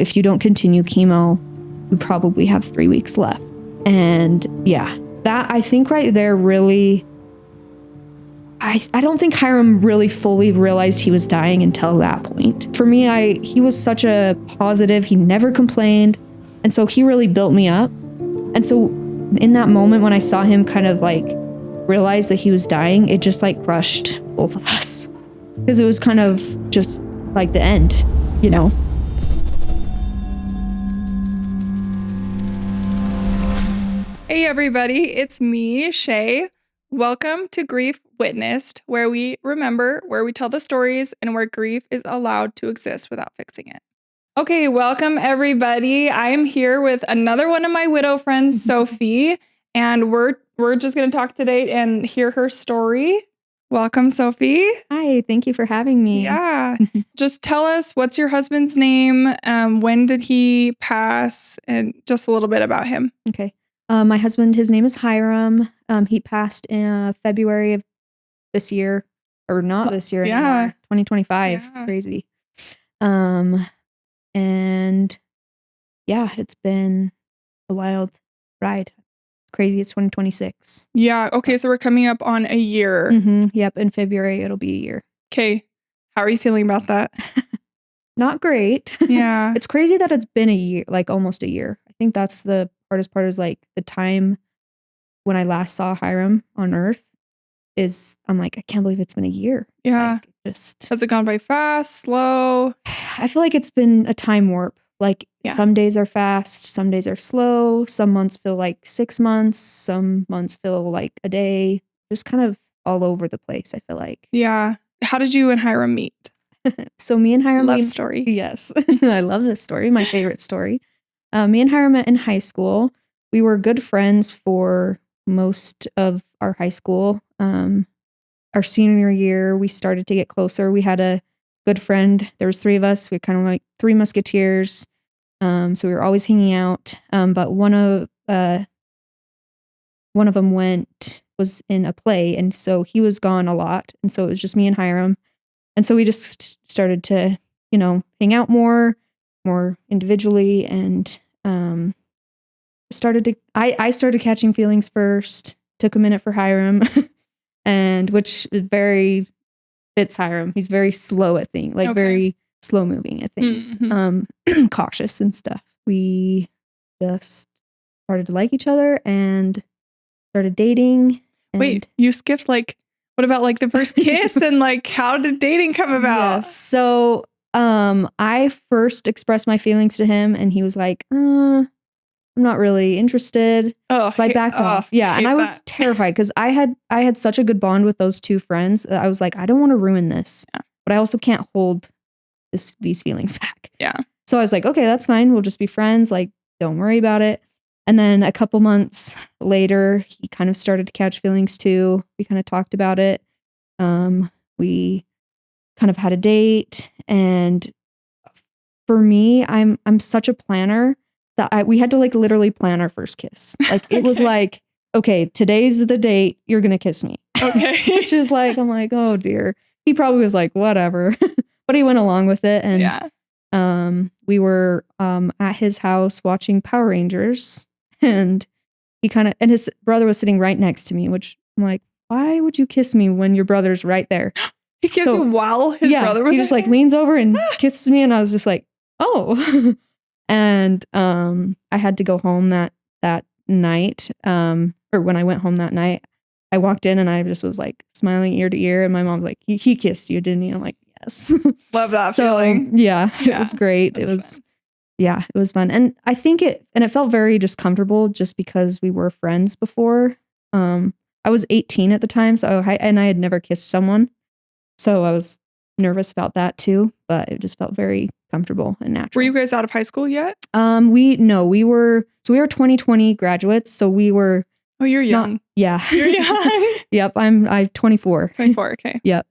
if you don't continue chemo, you probably have 3 weeks left. And yeah, that I think right there really, I don't think Hyrum really fully realized he was dying until that point. For me, he was such a positive, he never complained. And so he really built me up. And so in that moment when I saw him kind of like realize that he was dying, it just like crushed both of us. Because it was kind of just like the end, you know? Hey everybody, it's me, Shay. Welcome to Grief Witnessed, where we remember, where we tell the stories, and where grief is allowed to exist without fixing it. Okay, welcome everybody. I am here with another one of my widow friends, Sophie, and we're just going to talk today and hear her story. Welcome, Sophie. Hi, thank you for having me. Yeah. Just tell us, what's your husband's name? When did he pass? And just a little bit about him. Okay. My husband, his name is Hyrum. He passed in February of this year, or not this year anymore, 2025. Yeah. Crazy. And yeah, it's been a wild ride. It's crazy. It's 2026. Yeah. Okay. So we're coming up on a year. Mm-hmm. Yep. In February, it'll be a year. Okay. How are you feeling about that? Not great. Yeah. It's crazy that it's been a year, like almost a year. I think that's the hardest part is like the time when I last saw Hyrum on Earth is I'm like, I can't believe it's been a year. Yeah. Like, just has it gone by fast, slow? I feel like it's been a time warp. Like some days are fast, some days are slow. Some months feel like 6 months. Some months feel like a day. Just kind of all over the place, I feel like. Yeah. How did you and Hyrum meet? So me and Hyrum. Love story. Yes. I love this story. My favorite story. Me and Hyrum met in high school. We were good friends for most of our high school. Our senior year, we started to get closer. We had a good friend. There was 3 of us. We were kind of like 3 musketeers. So we were always hanging out. But one of them was in a play, and so he was gone a lot. And so it was just me and Hyrum. And so we just started to, hang out more individually, and I started catching feelings first. Took a minute for Hyrum, and which very fits Hyrum. He's very slow at things, like very slow moving at things, cautious and stuff. We just started to like each other and started dating. Wait, you skipped what about the first kiss and how did dating come about? Yes. So I first expressed my feelings to him, and he was like, I'm not really interested. So I backed off. Yeah. And I was terrified because I had such a good bond with those 2 friends that I was like, I don't want to ruin this, but I also can't hold these feelings back. Yeah. So I was like, okay, that's fine. We'll just be friends. Don't worry about it. And then a couple months later, he kind of started to catch feelings too. We kind of talked about it. We kind of had a date, and for me, I'm such a planner that we had to literally plan our first kiss. It was like, okay, today's the date. You're going to kiss me. Okay. Which is I'm like, oh dear. He probably was like, whatever, but he went along with it. And we were at his house watching Power Rangers, and and his brother was sitting right next to me, which I'm like, why would you kiss me when your brother's right there? He kissed you while his brother was he just leans over and kisses me, and I was just like, oh. And I had to go home that night, or when I went home that night, I walked in and I just was smiling ear to ear, and my mom's like, he kissed you, didn't he? I'm like, yes. Love that feeling. Yeah, it was great. It was fun. And I think it felt very just comfortable just because we were friends before. I was 18 at the time, and I had never kissed someone. So I was nervous about that too, but it just felt very comfortable and natural. Were you guys out of high school yet? We were 2020 graduates, so we were. Oh, you're young. Yeah. You're young. Yep. I'm 24. 24. Okay. Yep.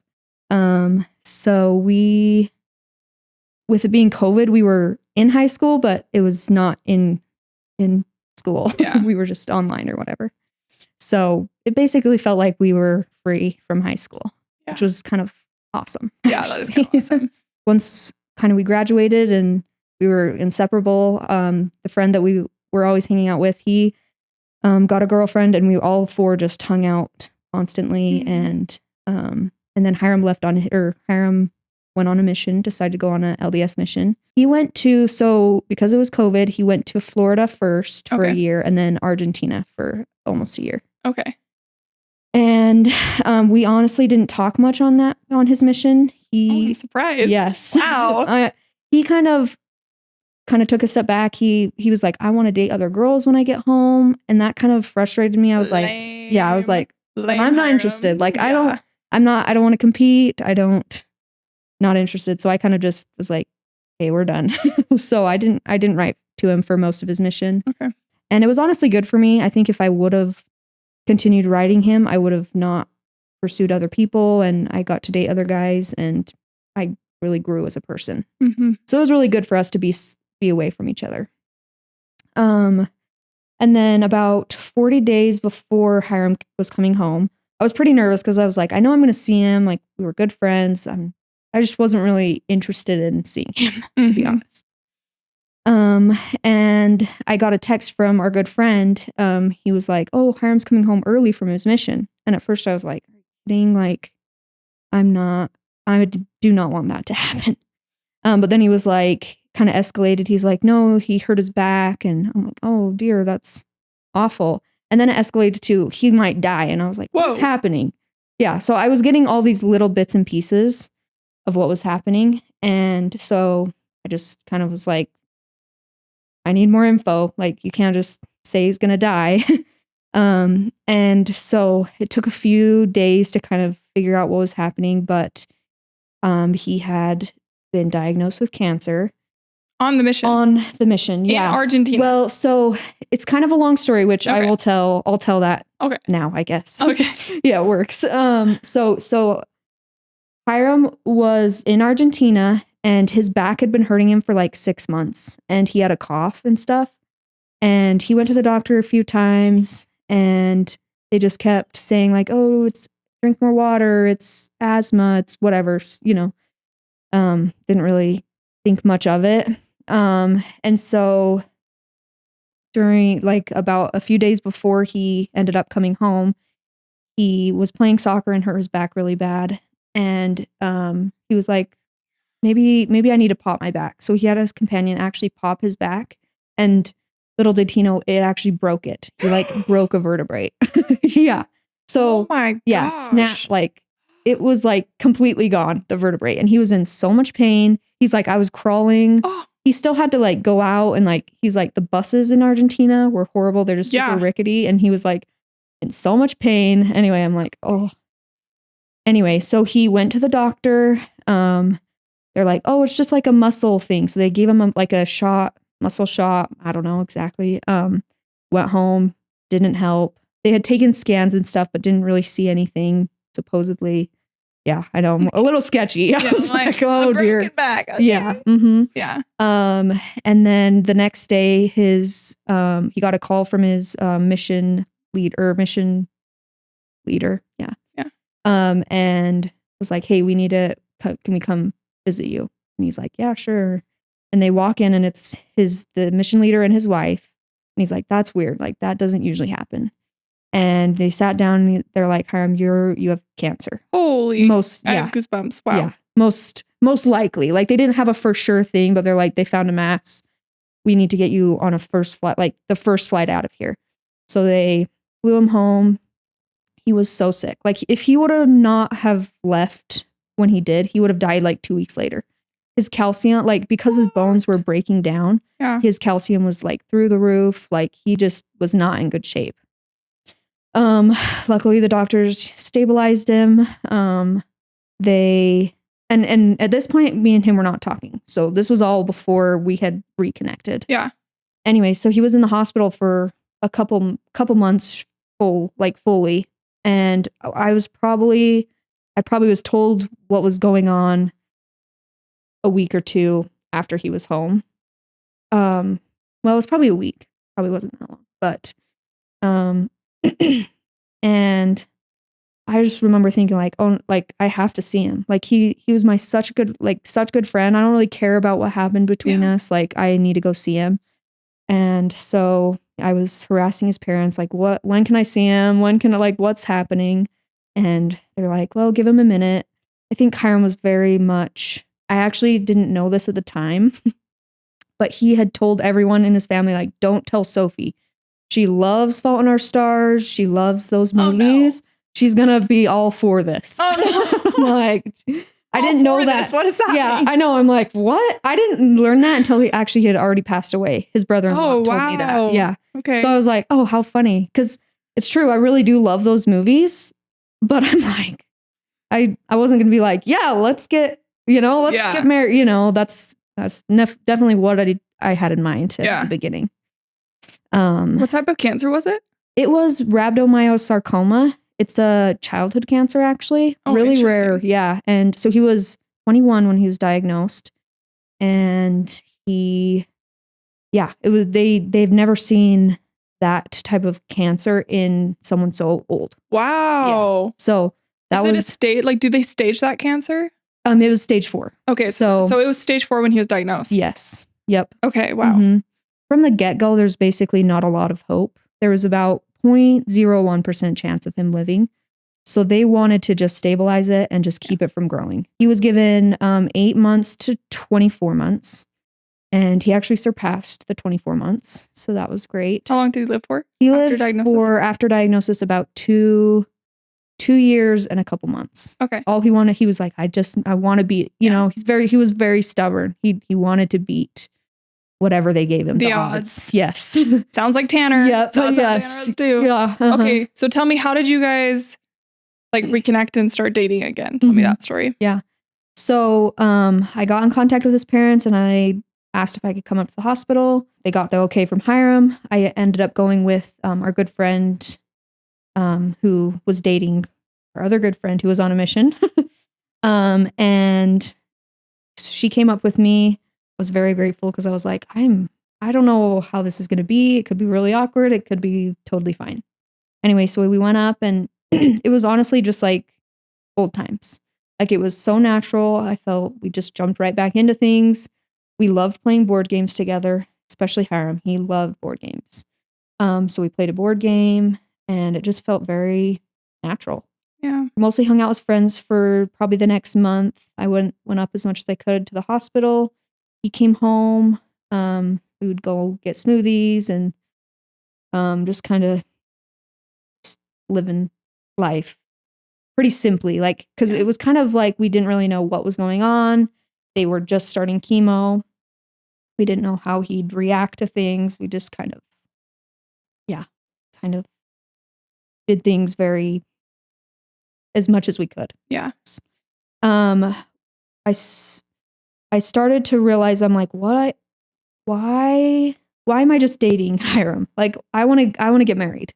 So with it being COVID, we were in high school, but it was not in school. Yeah. We were just online or whatever. So it basically felt like we were free from high school, which was kind of awesome. Yeah, that is kind of awesome. Once kind of we graduated and We were inseparable. The friend that we were always hanging out with, he got a girlfriend, and we all four just hung out constantly. And then Hyrum Hyrum went on a mission, decided to go on a LDS mission. He went to, because it was COVID, he went to Florida first for a year, and then Argentina for almost a year. Okay. And we honestly didn't talk much on his mission. I'm surprised. Yes. Wow. He kind of took a step back. He was like, I want to date other girls when I get home. And that kind of frustrated me. I was like, I'm not interested. Like, I don't want to compete. Not interested. So I kind of just was like, hey, we're done. So I didn't write to him for most of his mission. Okay. And it was honestly good for me. I think if I would have continued writing him, I would have not pursued other people, and I got to date other guys, and I really grew as a person. Mm-hmm. So it was really good for us to be away from each other. And then about 40 days before Hyrum was coming home, I was pretty nervous because I was like, I know I'm going to see him. Like, we were good friends. I just wasn't really interested in seeing him, to be honest. And I got a text from our good friend. He was like, oh, Hyrum's coming home early from his mission. And at first I was like, dang, like, I do not want that to happen. But then he was like, kind of escalated. He's like, no, he hurt his back. And I'm like, oh dear, that's awful. And then it escalated to, he might die. And I was like, what's happening? Yeah. So I was getting all these little bits and pieces of what was happening. And so I just kind of was like, I need more info. Like, you can't just say he's going to die. And so it took a few days to kind of figure out what was happening, but he had been diagnosed with cancer. On the mission? On the mission, yeah. In Argentina? Well, so it's kind of a long story, which I will tell. I'll tell that now, I guess. Okay. Yeah, it works. So Hyrum was in Argentina, and his back had been hurting him for like 6 months, and he had a cough and stuff. And he went to the doctor a few times, and they just kept saying like, oh, it's drink more water, it's asthma, it's whatever, Didn't really think much of it. And so during like about a few days before he ended up coming home, he was playing soccer and hurt his back really bad. And he was like, maybe I need to pop my back. So he had his companion actually pop his back, and little did he know, it actually broke it. He like broke a vertebrae. Yeah. So oh my gosh. Yeah, snap, like it was like completely gone, the vertebrae. And he was in so much pain. He's like, I was crawling. Oh. He still had to like go out, and like, he's like, the buses in Argentina were horrible. They're just super rickety. And he was like in so much pain. Anyway, I'm like, oh. Anyway, so he went to the doctor. They're like, oh, it's just like a muscle thing. So they gave him a muscle shot. I don't know exactly. Went home, didn't help. They had taken scans and stuff, but didn't really see anything, supposedly. Yeah, I know. A little sketchy. Yeah, I was like, oh dear. Back. Okay. Yeah. Mm-hmm. Yeah. And then the next day, he got a call from his mission leader. Yeah. Yeah. And was like, hey, can we come visit you? And he's like, yeah, sure. And they walk in, and it's the mission leader and his wife. And he's like, that's weird. Like, that doesn't usually happen. And they sat down, and they're like, Hyrum, you have cancer. Holy. I have goosebumps. Wow. Yeah. Most likely. Like, they didn't have a for sure thing, but they're like, they found a mass. We need to get you on a first flight, like the first flight out of here. So they flew him home. He was so sick. Like, if he would have not have left when he did, he would have died like 2 weeks later. His calcium, like, because his bones were breaking down, his calcium was like through the roof. Like, he just was not in good shape. Luckily the doctors stabilized him. They at this point, me and him were not talking. So this was all before we had reconnected. Yeah. Anyway, so he was in the hospital for a couple months fully. And I probably was told what was going on a week or two after he was home. Well, it was probably a week. Probably wasn't that long. But and I just remember thinking like, oh, like I have to see him. Like he was my such good friend. I don't really care about what happened between us. Like I need to go see him. And so I was harassing his parents, like, when can I see him? When can I, like, what's happening? And they're like, well, give him a minute. I think Hyrum was very much, I actually didn't know this at the time, but he had told everyone in his family, like, don't tell Sophie. She loves Fault in Our Stars. She loves those movies. Oh, no. She's going to be all for this. Oh, no. Like, I didn't know that. What does that mean? I know. I'm like, what? I didn't learn that until he had already passed away. His brother-in-law told me that. Yeah. Okay. So I was like, oh, how funny. Because it's true. I really do love those movies. But I'm like, I wasn't going to be like, yeah, let's get married. You know, that's definitely what I had in mind at the beginning. What type of cancer was it? It was rhabdomyosarcoma. It's a childhood cancer, actually. Oh, really rare. Yeah. And so he was 21 when he was diagnosed. And they've never seen that type of cancer in someone so old. Wow. Yeah. So that was it a stage, like, do they stage that cancer? It was stage 4. Okay. So it was stage 4 when he was diagnosed. Yes. Yep. Okay. Wow. Mm-hmm. From the get-go, there's basically not a lot of hope. There was about 0.01% chance of him living. So they wanted to just stabilize it and just keep it from growing. He was given 8 months to 24 months. And he actually surpassed the 24 months. So that was great. How long did he live for? He lived after diagnosis about 2 years and a couple months. Okay. All he wanted, he was like, I want to beat, he was very stubborn. He wanted to beat whatever they gave him. The odds. Yes. Sounds like Tanner. Yep. That's how Tanner is too. Yeah. Uh-huh. Okay. So tell me, how did you guys like reconnect and start dating again? Tell me that story. Yeah. So I got in contact with his parents and I asked if I could come up to the hospital. They got the okay from Hyrum. I ended up going with our good friend who was dating our other good friend who was on a mission. And she came up with me. I was very grateful because I was like, I don't know how this is going to be. It could be really awkward. It could be totally fine. Anyway, so we went up and it was honestly just like old times. Like it was so natural. I felt we just jumped right back into things. We loved playing board games together, especially Hyrum. He loved board games. So we played a board game and it just felt very natural. Yeah. Mostly hung out as friends for probably the next month. I went up as much as I could to the hospital. He came home. We would go get smoothies and just kind of living life pretty simply, like, because it was kind of like we didn't really know what was going on. They were just starting chemo. We didn't know how he'd react to things. We just kind of did things very as much as we could. Yeah. I started to realize I'm like, why am I just dating Hyrum? Like I want to get married.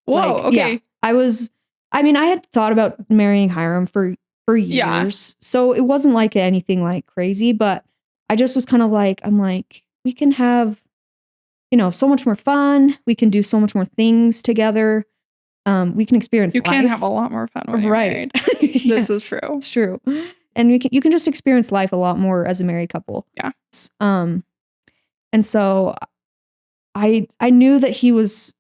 Whoa. Like, okay. Yeah, I had thought about marrying Hyrum for years. Yeah. So it wasn't like anything like crazy, but I just was kind of like, I'm like, we can have, so much more fun. We can do so much more things together. We can experience life. You can have a lot more fun when you're married. Yes, this is true. It's true. And you can just experience life a lot more as a married couple. Yeah. And so I knew that he was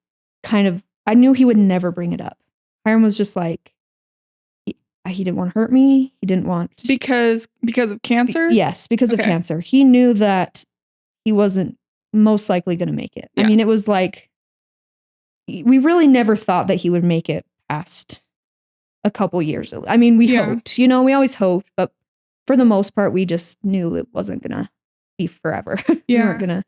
I knew he would never bring it up. Hyrum was just like, he didn't want to hurt me. He didn't want because of cancer. Yes, because of cancer. He knew that he wasn't most likely going to make it. Yeah. I mean, it was like we really never thought that he would make it past a couple years. I mean, we hoped. We always hoped, but for the most part, we just knew it wasn't gonna be forever. Yeah, we weren't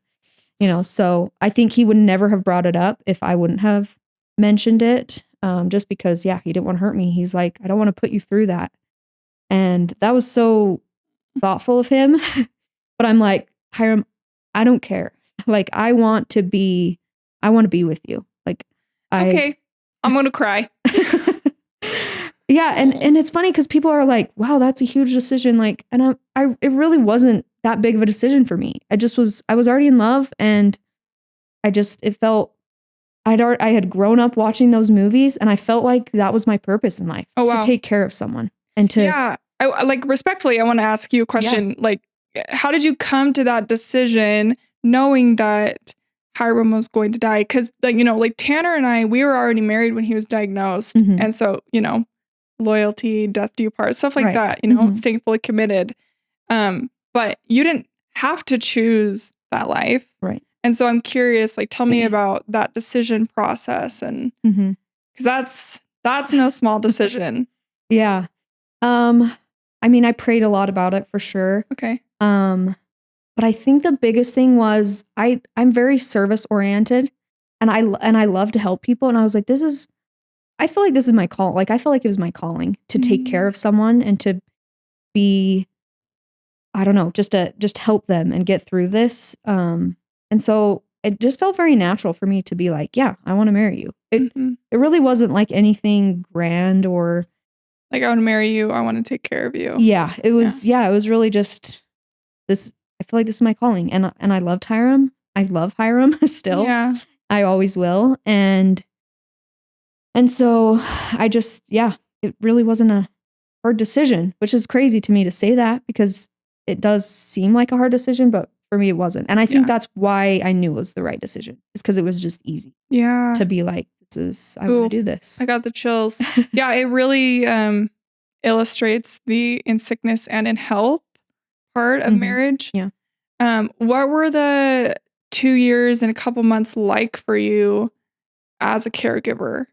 gonna, So I think he would never have brought it up if I wouldn't have mentioned it. Just because, he didn't want to hurt me. He's like, I don't want to put you through that. And that was so thoughtful of him. But I'm like, Hyrum, I don't care. Like, I want to be with you. Like, okay, I'm going to cry. Yeah. And it's funny because people are like, wow, that's a huge decision. Like, and it really wasn't that big of a decision for me. I was already in love and it felt I had grown up watching those movies, and I felt like that was my purpose in life, Oh, wow. to take care of someone and to. Yeah. I like, respectfully, I want to ask you a question. Like, how did you come to that decision knowing that Hyrum was going to die? Because, like, you know, like Tanner and I, we were already married when he was diagnosed. Mhm. And so, you know, loyalty, death do you part, stuff like Right. that, you know, Mhm. staying fully committed. But you didn't have to choose that life. Right. And so I'm curious, like, tell me about that decision process. And Mhm. because that's no small decision. Yeah. I mean, I prayed a lot about it for sure. Okay. But I think the biggest thing was I'm very service oriented, and I love to help people. And I was like, I feel like this is my call. Like, I feel like it was my calling to take care of someone and to be, I don't know, just help them and get through this. And so it just felt very natural for me to be like, yeah, I want to marry you. It really wasn't like anything grand or like, I want to marry you. I want to take care of you. Yeah, it was. Yeah, it was really just this. I feel like this is my calling, and I loved Hyrum. I love Hyrum still. Yeah. I always will, and so I just, it really wasn't a hard decision, which is crazy to me to say that because it does seem like a hard decision, but for me it wasn't. And I think that's why I knew it was the right decision, is because it was just easy. Yeah. To be like, I want to do this. I got the chills. Yeah, it really illustrates the in sickness and in health part of marriage. Yeah. What were the 2 years and a couple months like for you as a caregiver?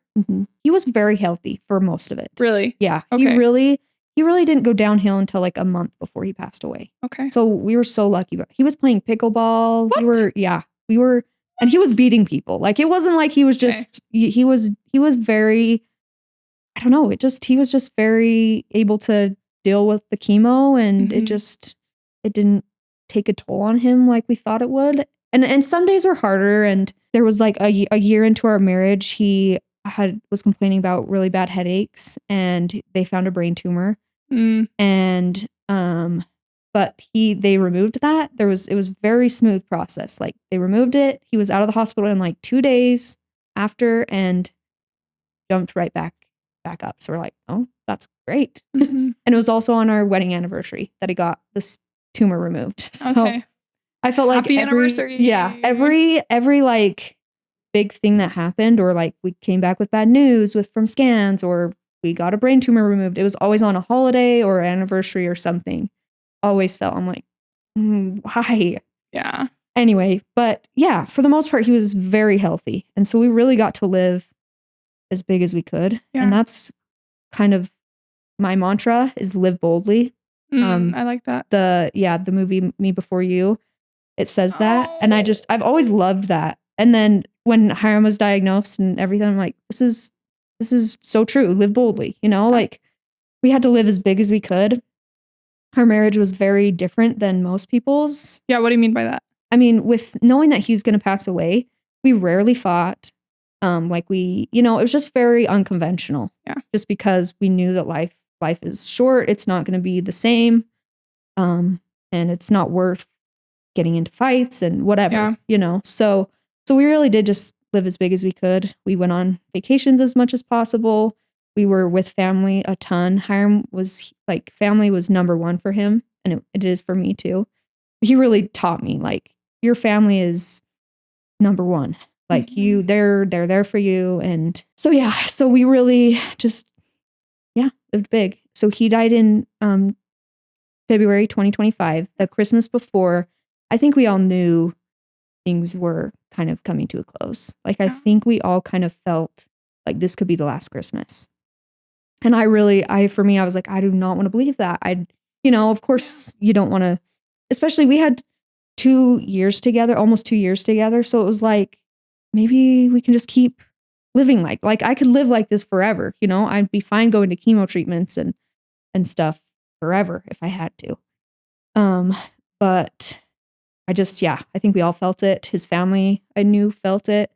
He was very healthy for most of it. Really? Yeah. Okay. He really didn't go downhill until like a month before he passed away. Okay. So we were so lucky. But he was playing pickleball. What? We were, and he was beating people. Like, it wasn't like he was just, he was very, I don't know. He was just very able to deal with the chemo, and it didn't take a toll on him like we thought it would. And some days were harder. And there was like a year into our marriage, he was complaining about really bad headaches, and they found a brain tumor. And but they removed that. It was very smooth process. Like, they removed it. He was out of the hospital in like 2 days after, and jumped right back up. So we're like, oh, that's great. And it was also on our wedding anniversary that he got this tumor removed. So I felt like happy anniversary. Yeah, every like big thing that happened, or like we came back with bad news from scans, or we got a brain tumor removed, it was always on a holiday or anniversary or something. Always felt, I'm like, why? Yeah. Anyway, but yeah, for the most part, he was very healthy. And so we really got to live as big as we could. Yeah. And that's kind of my mantra, is live boldly. I like that. The movie Me Before You, it says that. And I've always loved that. And then when Hyrum was diagnosed and everything, I'm like, this is so true. Live boldly, like, we had to live as big as we could. Our marriage was very different than most people's. Yeah. What do you mean by that? I mean, with knowing that he's going to pass away, we rarely fought. Like, it was just very unconventional. Yeah. Just because we knew that life is short. It's not going to be the same. And it's not worth getting into fights and whatever, So we really did just live as big as we could. We went on vacations as much as possible. We were with family a ton. Hyrum was like, family was number one for him, and it is for me too. He really taught me, like, your family is number one. Like, they're there for you. And so, so we really just, lived big. So he died in February 2025, the Christmas before. I think we all knew things were kind of coming to a close. Like, I think we all kind of felt like this could be the last Christmas. And I was like, I do not want to believe that. Of course you don't want to, especially we had 2 years together, almost 2 years together. So it was like, maybe we can just keep living like I could live like this forever. I'd be fine going to chemo treatments and stuff forever if I had to. But I think we all felt it. His family, I knew, felt it.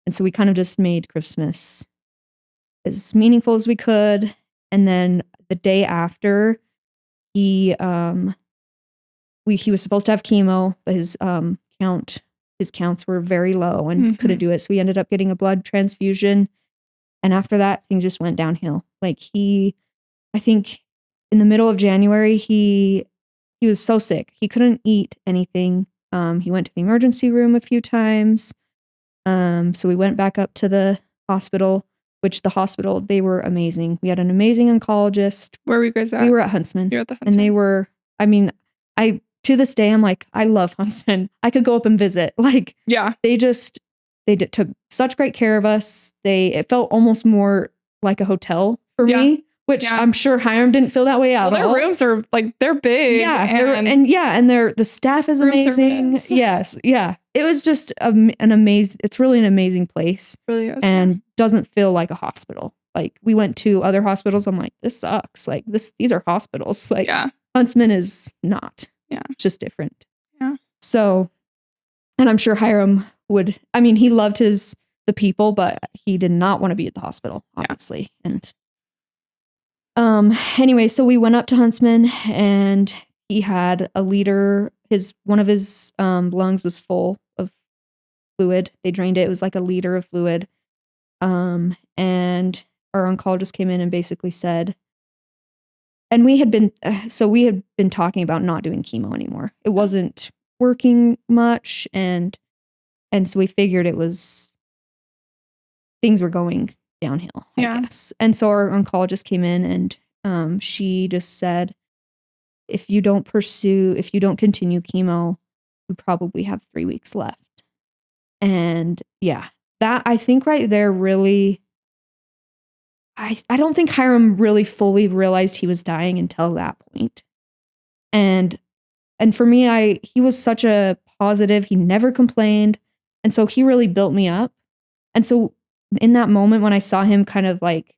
And so we kind of just made Christmas as meaningful as we could. And then the day after, he was supposed to have chemo, but his count his counts were very low and couldn't do it. So he ended up getting a blood transfusion. And after that, things just went downhill. Like I think in the middle of January, he was so sick. He couldn't eat anything. He went to the emergency room a few times. So we went back up to the hospital, which the hospital, they were amazing. We had an amazing oncologist. Where were you guys at? We were at Huntsman. You're at the Huntsman. And they were, I mean, to this day, I'm like, I love Huntsman. I could go up and visit. Like, yeah, they took such great care of us. It felt almost more like a hotel for me, which I'm sure Hyrum didn't feel that way at all. Their rooms are like, they're big. Yeah. The staff is amazing. Service. Yes. Yeah. It was just it's really an amazing place. It really is. And doesn't feel like a hospital. Like, we went to other hospitals. I'm like, this sucks. Like, these are hospitals. Like, Huntsman is not. Yeah. It's just different. Yeah. So, and I'm sure Hyrum he loved the people, but he did not want to be at the hospital, obviously. And anyway, so we went up to Huntsman, and he had a liter. One of his lungs was full of fluid. They drained it. It was like a liter of fluid. And our oncologist came in and basically said, and we had been talking about not doing chemo anymore. It wasn't working much, and so we figured things were going downhill, I guess. And so our oncologist came in, and she just said, if you don't continue chemo, you probably have 3 weeks left. And that, I think right there really, I don't think Hyrum really fully realized he was dying until that point. And for me, he was such a positive, he never complained. And so he really built me up. And so in that moment, when I saw him kind of like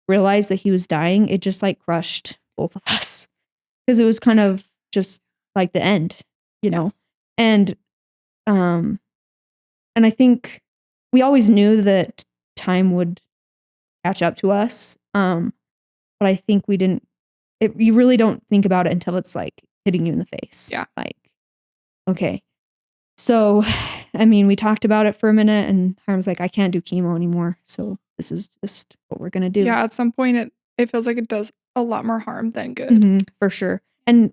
realize that he was dying, it just like crushed both of us, because it was kind of just like the end, you know? And I think we always knew that time would catch up to us. But I think you really don't think about it until it's like hitting you in the face. Yeah. Like, okay. So, we talked about it for a minute, and Hyram's like, I can't do chemo anymore. So this is just what we're going to do. Yeah. At some point it feels like it does a lot more harm than good. Mm-hmm, for sure. And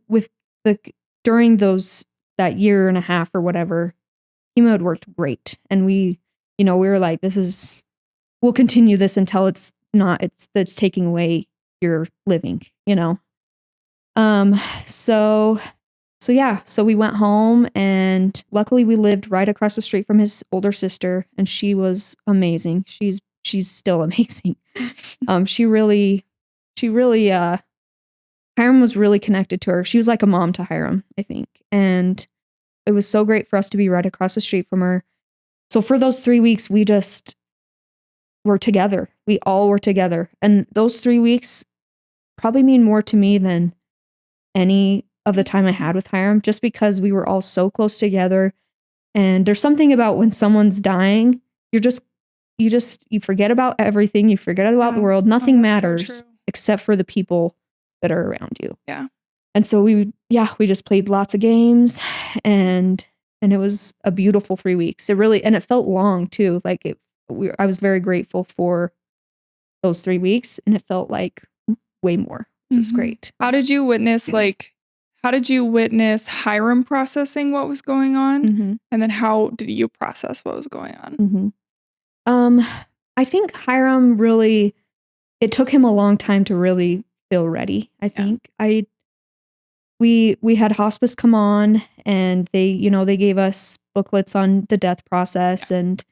during that year and a half or whatever, chemo had worked great. And we were like, we'll continue this until it's taking away your living, So we went home, and luckily we lived right across the street from his older sister, and she was amazing. She's still amazing. Hyrum was really connected to her. She was like a mom to Hyrum, I think. And it was so great for us to be right across the street from her. So for those 3 weeks, we just were together. We all were together. And those 3 weeks probably mean more to me than any of the time I had with Hyrum, just because we were all so close together. And there's something about when someone's dying, you forget about everything. You forget about the world. Nothing matters except for the people that are around you. Yeah. And so we just played lots of games, and it was a beautiful 3 weeks. It felt long too. Like I was very grateful for those 3 weeks, and it felt like way more. It was great. How did you witness Hyrum processing what was going on? Mm-hmm. And then how did you process what was going on? Mm-hmm. I think Hyrum it took him a long time to really feel ready. I think we had hospice come on, and they gave us booklets on the death process. And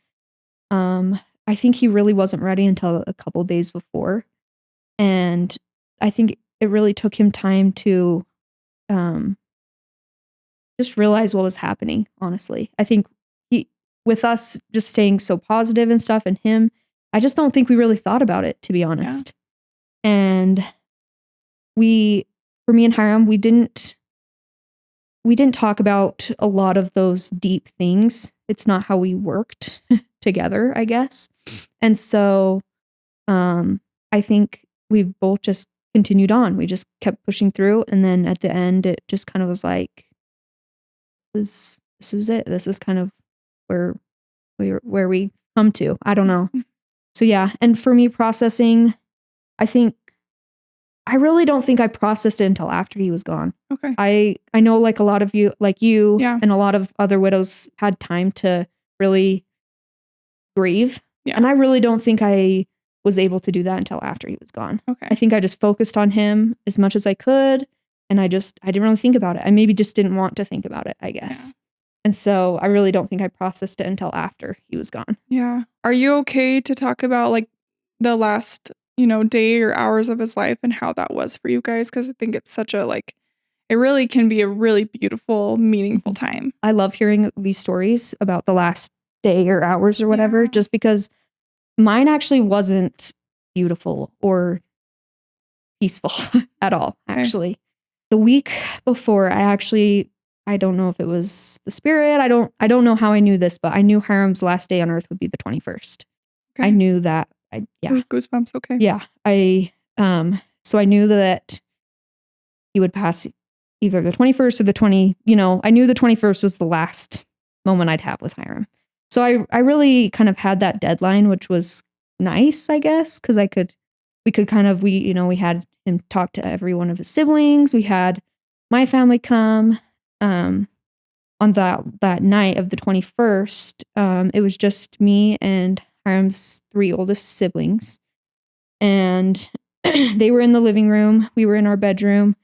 I think he really wasn't ready until a couple days before. And I think it really took him time to just realize what was happening, honestly. I think with us just staying so positive and stuff, and him, I just don't think we really thought about it, to be honest. Yeah. And for me and Hyrum, we didn't talk about a lot of those deep things. It's not how we worked together, I guess. And so I think we both just continued on. We just kept pushing through. And then at the end, it just kind of was like, this is it. This is kind of where we come to. I don't know. So yeah. And for me processing, I really don't think I processed it until after he was gone. Okay. I know like a lot of you, like you Yeah. and a lot of other widows had time to really grieve. Yeah. And I really don't think I was able to do that until after he was gone. Okay. I think I just focused on him as much as I could. And I didn't really think about it. I maybe just didn't want to think about it, I guess. Yeah. And so I really don't think I processed it until after he was gone. Yeah. Are you okay to talk about like the last, day or hours of his life and how that was for you guys? Because I think it's such a it really can be a really beautiful, meaningful time. I love hearing these stories about the last day or hours or whatever, just because mine actually wasn't beautiful or peaceful at all, actually. Okay. The week before, I don't know if it was the spirit. I don't know how I knew this, but I knew Hyrum's last day on earth would be the 21st. Okay. I knew that. Goosebumps. Okay. Yeah. So I knew that he would pass either the 21st or the 20, I knew the 21st was the last moment I'd have with Hyrum. So I really kind of had that deadline, which was nice, I guess, because we had him talk to every one of his siblings. We had my family come on that night of the 21st. It was just me and Hyrum's 3 oldest siblings. And they were in the living room. We were in our bedroom.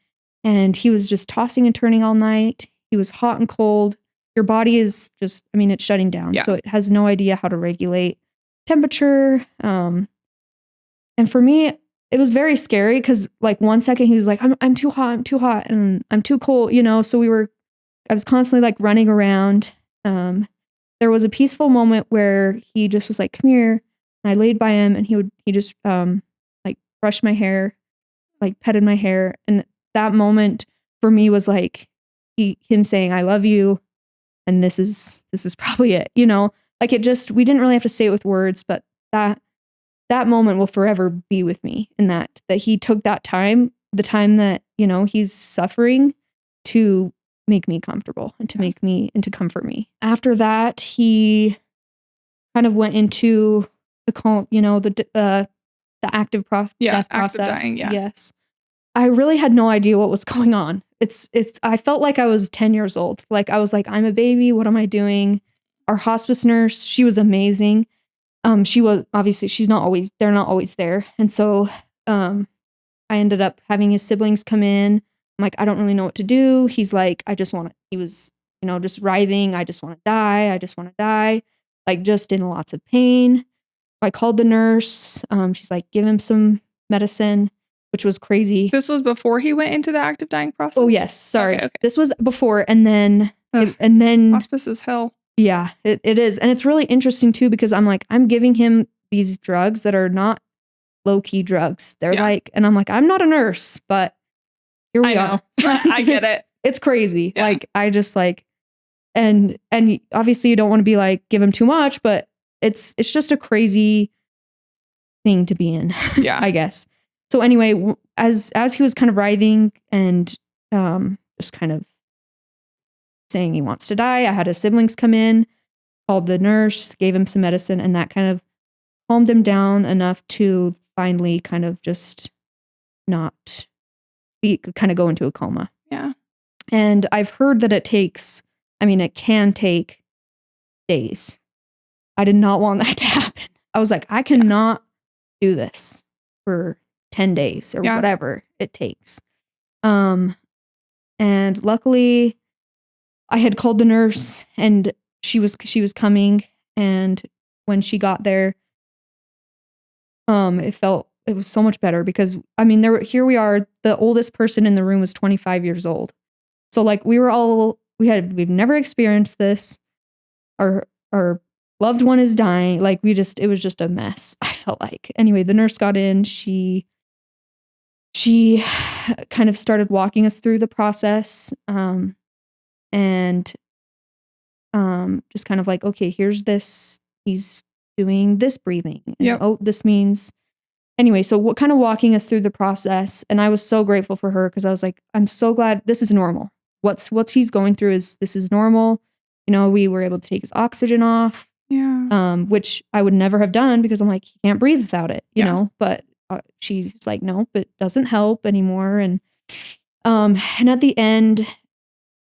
And he was just tossing and turning all night. He was hot and cold. Your body is just, it's shutting down. Yeah. So it has no idea how to regulate temperature. And for me, it was very scary because like 1 second he was like, I'm too hot, and I'm too cold, So I was constantly like running around. There was a peaceful moment where he just was like, come here. And I laid by him and he just like brushed my hair, like petted my hair. And that moment for me was like him saying, I love you. And this is probably it, like we didn't really have to say it with words, but that moment will forever be with me, in that he took that time, the time that, he's suffering, to make me comfortable and to comfort me. After that, he kind of went into the active death process. Dying, yeah. Yes. I really had no idea what was going on. I felt like I was 10 years old. Like I was like, I'm a baby. What am I doing? Our hospice nurse, she was amazing. She was obviously, they're not always there. And so, I ended up having his siblings come in. I'm like, I don't really know what to do. He's like, he was, just writhing. I just want to die. Like just in lots of pain. I called the nurse. She's like, give him some medicine, which was crazy. This was before he went into the active dying process? Oh, yes. Sorry. Okay. This was before. And then, hospice is hell. Yeah, it is. And it's really interesting too, because I'm like, I'm giving him these drugs that are not low-key drugs. They're and I'm like, I'm not a nurse, but here we are. I get it. It's crazy. Yeah. Like, I just like, and obviously you don't want to be like, give him too much, but it's just a crazy thing to be in. Yeah. I guess. So anyway, as he was kind of writhing and just kind of saying he wants to die, I had his siblings come in, called the nurse, gave him some medicine, and that kind of calmed him down enough to finally kind of just not kind of go into a coma. Yeah. And I've heard that it can take days. I did not want that to happen. I was like, I cannot do this for 10 days or whatever it takes. And luckily I had called the nurse and she was coming, and when she got there, it was so much better because here we are, the oldest person in the room was 25 years old. So like we've never experienced this. Our loved one is dying. Like it was just a mess, I felt like. Anyway, the nurse got in, she kind of started walking us through the process. And just kind of like, okay, here's this, he's doing this breathing. And, oh, this means, anyway, so what kind of walking us through the process. And I was so grateful for her because I was like, I'm so glad this is normal. What's he's going through this is normal. we were able to take his oxygen off. Yeah. Which I would never have done because I'm like, he can't breathe without it, you Yeah. know, but she's like, no, it doesn't help anymore. And at the end,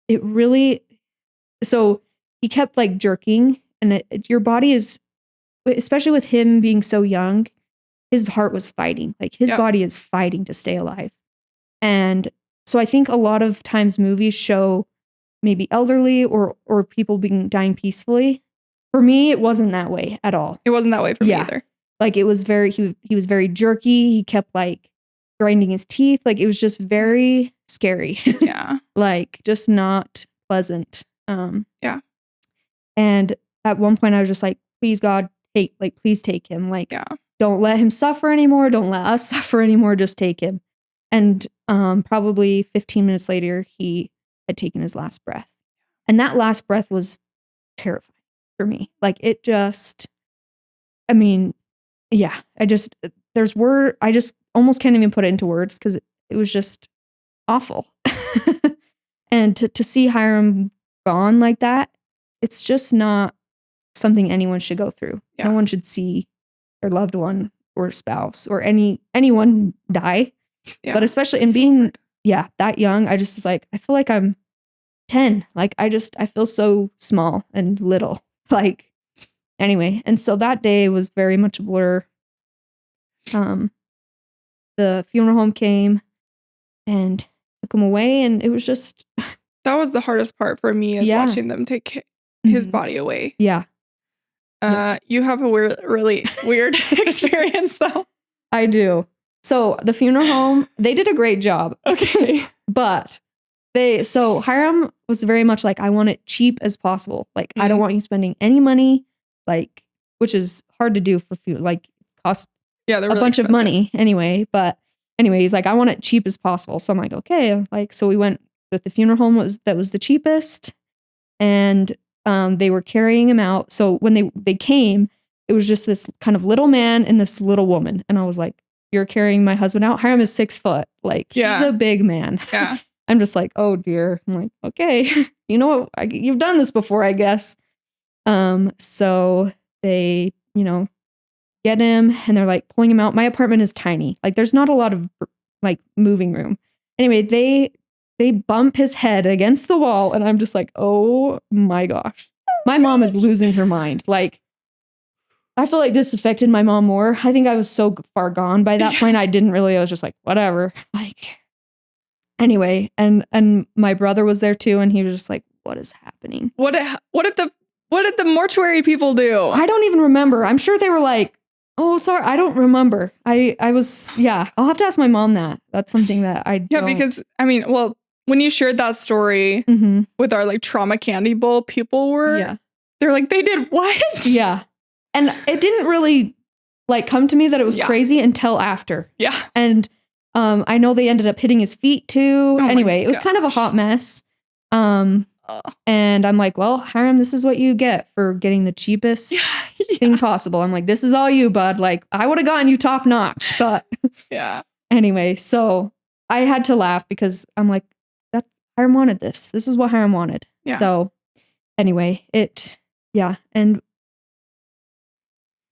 it really, so he kept like jerking, and your body is, especially with him being so young, his heart was fighting, like his body is fighting to stay alive. And so I think a lot of times movies show maybe elderly or people dying peacefully. For me, it wasn't that way at all. It wasn't that way for me either. Like it was very, he was very jerky. He kept like grinding his teeth. Like it was just very scary. Yeah. Like just not pleasant. Yeah. And at one point I was just like, please God, please take him. Like, don't let him suffer anymore. Don't let us suffer anymore. Just take him. And probably 15 minutes later, he had taken his last breath. And that last breath was terrifying for me. Like it just, I mean, yeah, I just almost can't even put it into words because it was just awful. And to see Hyrum gone like that, it's just not something anyone should go through. Yeah. No one should see their loved one or spouse or anyone die. Yeah, but especially in being, that young, I just was like, I feel like I'm 10. Like I feel so small and little. Like, anyway. And so that day was very much a blur. The funeral home came and took him away, and it was just, that was the hardest part for me, is watching them take his body away. Yeah. You have a really weird experience though. I do. So the funeral home, they did a great job. Okay. But so Hyrum was very much like, I want it cheap as possible. Like, I don't want you spending any money, like, which is hard to do for food. Like, cost a bunch expensive. of money anyway. But anyway, he's like, I want it cheap as possible. So I'm like, okay. Like, so we went with the funeral home that was the cheapest. And they were carrying him out. So when they came, it was just this kind of little man and this little woman. And I was like, you're carrying my husband out? Hyrum is 6 foot. Like, he's a big man. Yeah. I'm just like, oh dear. I'm like, okay, you know what? You've done this before, I guess. So they, get him and they're like pulling him out. My apartment is tiny. Like, there's not a lot of like moving room. Anyway, they bump his head against the wall, and I'm just like, oh my gosh. My mom is losing her mind. Like, I feel like this affected my mom more. I think I was so far gone by that point. I was just like, whatever. Like, anyway, and my brother was there too, and he was just like, what is happening? What did the mortuary people do? I don't even remember. I'm sure they were like, oh, sorry, I don't remember. I'll have to ask my mom that. That's something that I don't. Yeah, because I mean, well, when you shared that story with our like trauma candy bowl, people were, they're like, they did what? Yeah. And it didn't really like come to me that it was crazy until after. Yeah. And I know they ended up hitting his feet too. Anyway, it was kind of a hot mess. And I'm like, well, Hyrum, this is what you get for getting the cheapest thing possible. I'm like, this is all you, bud. Like, I would have gotten you top notch, but anyway, so I had to laugh because I'm like, Hyrum wanted this. This is what Hyrum wanted. Yeah. So anyway, and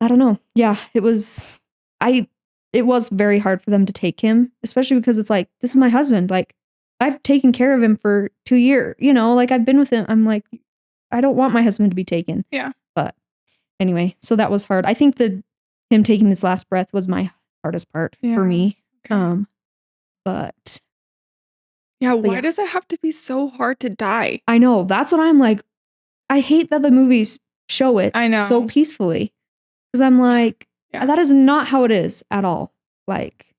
I don't know. Yeah, it was very hard for them to take him, especially because it's like, this is my husband. Like, I've taken care of him for 2 years, like I've been with him. I'm like, I don't want my husband to be taken. Yeah. But anyway, so that was hard. I think him taking his last breath was my hardest part for me. Okay. But why does it have to be so hard to die? I know. That's what I'm like. I hate that the movies show it so peacefully. Because I'm like, that is not how it is at all. Like,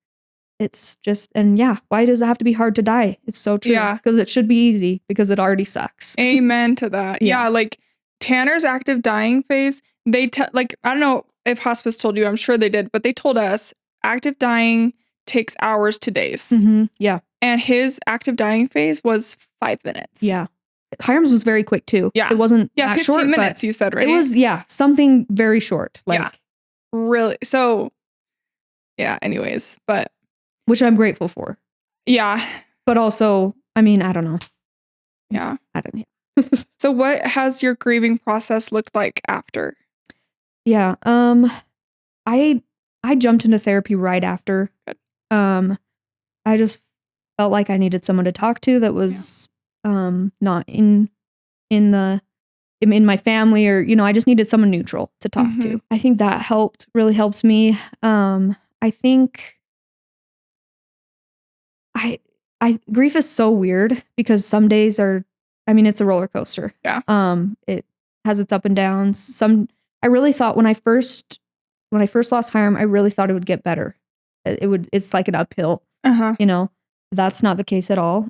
it's just, and why does it have to be hard to die? It's so true. Yeah. Because it should be easy because it already sucks. Amen to that. Yeah. Like Tanner's active dying phase, I don't know if hospice told you, I'm sure they did, but they told us active dying takes hours to days. Mm-hmm. Yeah. And his active dying phase was 5 minutes. Yeah. Hyrum's was very quick too. Yeah. It wasn't that 15 short, minutes you said, right? It was, something very short. Like, really. So, anyways, but. Which I'm grateful for. Yeah. But also, I mean, I don't know. Yeah. I don't know. So what has your grieving process looked like after? Yeah. I jumped into therapy right after. Good. I just felt like I needed someone to talk to that was not in my family, or I just needed someone neutral to talk to. I think that really helped me. I think grief is so weird because some days it's a roller coaster. Yeah. It has its up and downs. I really thought when I first lost Hiram, I really thought it would get better. It's like an uphill. That's not the case at all.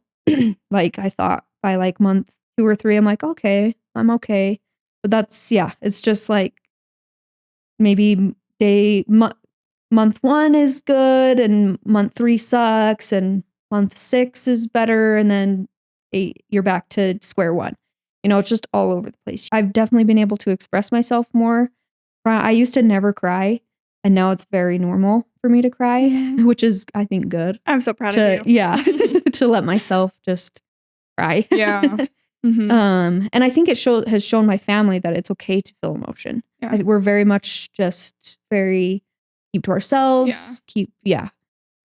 Like I thought by like month 2 or 3, I'm like, okay, I'm okay. But it's just like maybe month 1 is good and month 3 sucks and month 6 is better. And then 8, you're back to square one. It's just all over the place. I've definitely been able to express myself more. I used to never cry, and now it's very normal for me to cry, which is, I think, good. I'm so proud of you. Yeah, to let myself just cry. Yeah. And I think it has shown my family that it's okay to feel emotion. Yeah. We're very much just very keep to ourselves.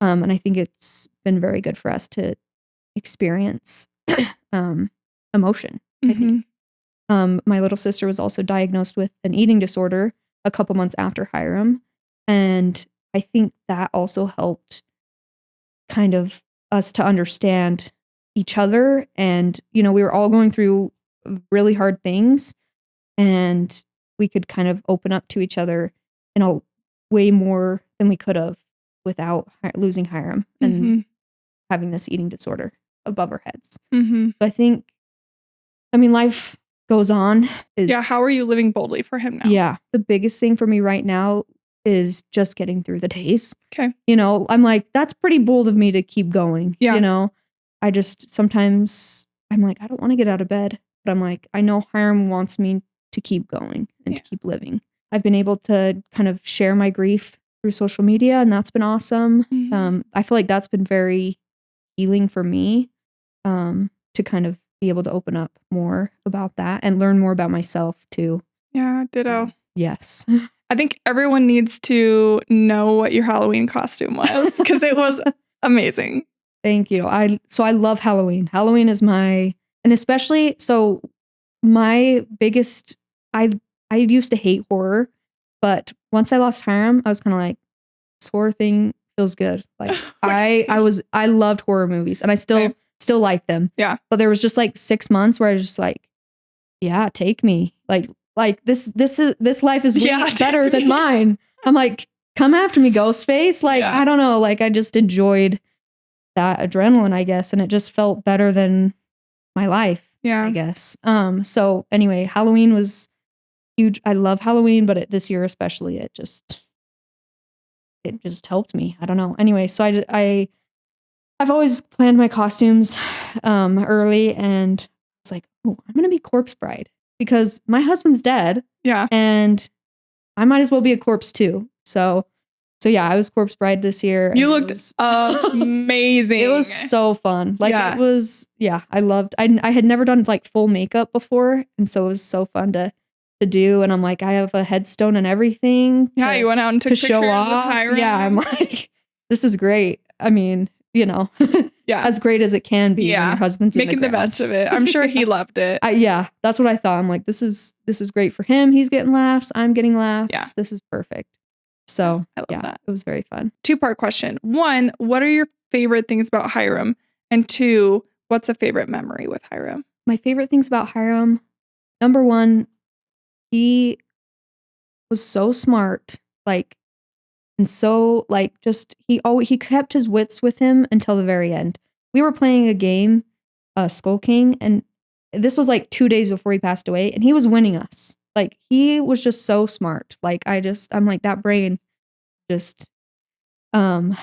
And I think it's been very good for us to experience emotion. I think. My little sister was also diagnosed with an eating disorder a couple months after Hiram. And I think that also helped kind of us to understand each other. And, we were all going through really hard things, and we could kind of open up to each other in a way more than we could have without losing Hiram and having this eating disorder above our heads. So I think, life goes on. How are you living boldly for him now? Yeah. The biggest thing for me right now is just getting through the days. Okay. I'm like, that's pretty bold of me to keep going. Yeah. I just sometimes I'm like, I don't want to get out of bed, but I'm like, I know Hiram wants me to keep going and to keep living. I've been able to kind of share my grief through social media, and that's been awesome. I feel like that's been very healing for me, to kind of be able to open up more about that and learn more about myself too. Yeah, ditto. Yes. I think everyone needs to know what your Halloween costume was, because it was amazing. Thank you. I love Halloween. Halloween is my biggest, I used to hate horror, but once I lost Hiram, I was kind of like, this horror thing feels good. Like I loved horror movies, and I still like them. Yeah. But there was just like 6 months where I was just like, yeah, take me. Like this life is way better than mine. I'm like, come after me, Ghostface. Like, I don't know. Like, I just enjoyed that adrenaline, I guess. And it just felt better than my life, I guess. So anyway, Halloween was huge. I love Halloween, but this year especially, it just helped me. I don't know. Anyway, so I've always planned my costumes early, and I was like, oh, I'm going to be Corpse Bride because my husband's dead. Yeah. And I might as well be a corpse too. So yeah, I was Corpse Bride this year. You looked amazing. It was so fun. Like it was, I loved, I had never done like full makeup before. And so it was so fun to do. And I'm like, I have a headstone and everything. You went out and took pictures show off. with Hyrum. Yeah, I'm like, this is great. I mean, as great as it can be when your husband's making the best of it. I'm sure he loved it. That's what I thought. I'm like, this is great for him. He's getting laughs. I'm getting laughs. Yeah. This is perfect. So I love that. It was very fun. 2-part question. 1, what are your favorite things about Hyrum? And 2, what's a favorite memory with Hyrum? My favorite things about Hyrum, number 1, he was so smart, and so just he kept his wits with him until the very end. We were playing a game, Skull King, and this was 2 days before he passed away, and he was winning us. He was just so smart. I'm like, that brain just, and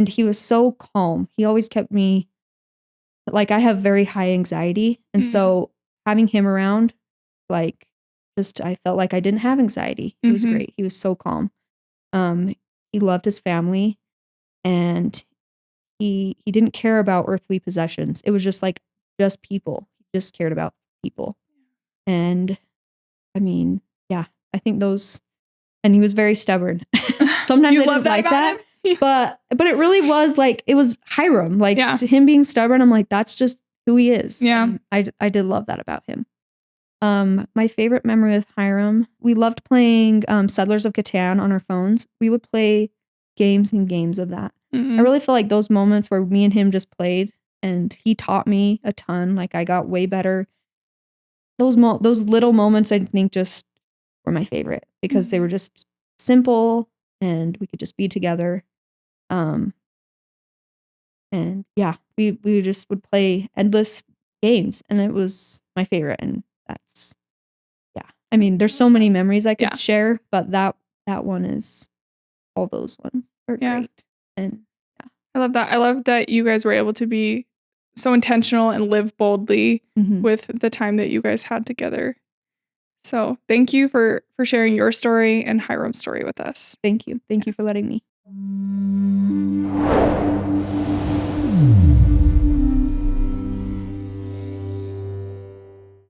he was so calm. He always kept me, I have very high anxiety. And so having him around, I felt like I didn't have anxiety. It was great. He was so calm. He loved his family, and he didn't care about earthly possessions. It was just people. He just cared about people. And I mean, yeah, I think those, and he was very stubborn. Sometimes I didn't like that, but it really was like, it was Hyrum. Like to him being stubborn, I'm like, that's just who he is. Yeah. And I did love that about him. My favorite memory with Hyrum, we loved playing Settlers of Catan on our phones. We would play games and games of that. I really feel like those moments where me and him just played and he taught me a ton. Like I got way better. Those little moments I think just were my favorite because they were just simple and we could just be together. And yeah, we just would play endless games and it was my favorite. And that's, yeah. I mean, there's so many memories I could share, but that one is, all those ones are great. And yeah. I love that. I love that you guys were able to be so intentional and live boldly with the time that you guys had together. So thank you for sharing your story and Hyrum's story with us. Thank you. Thank you for letting me.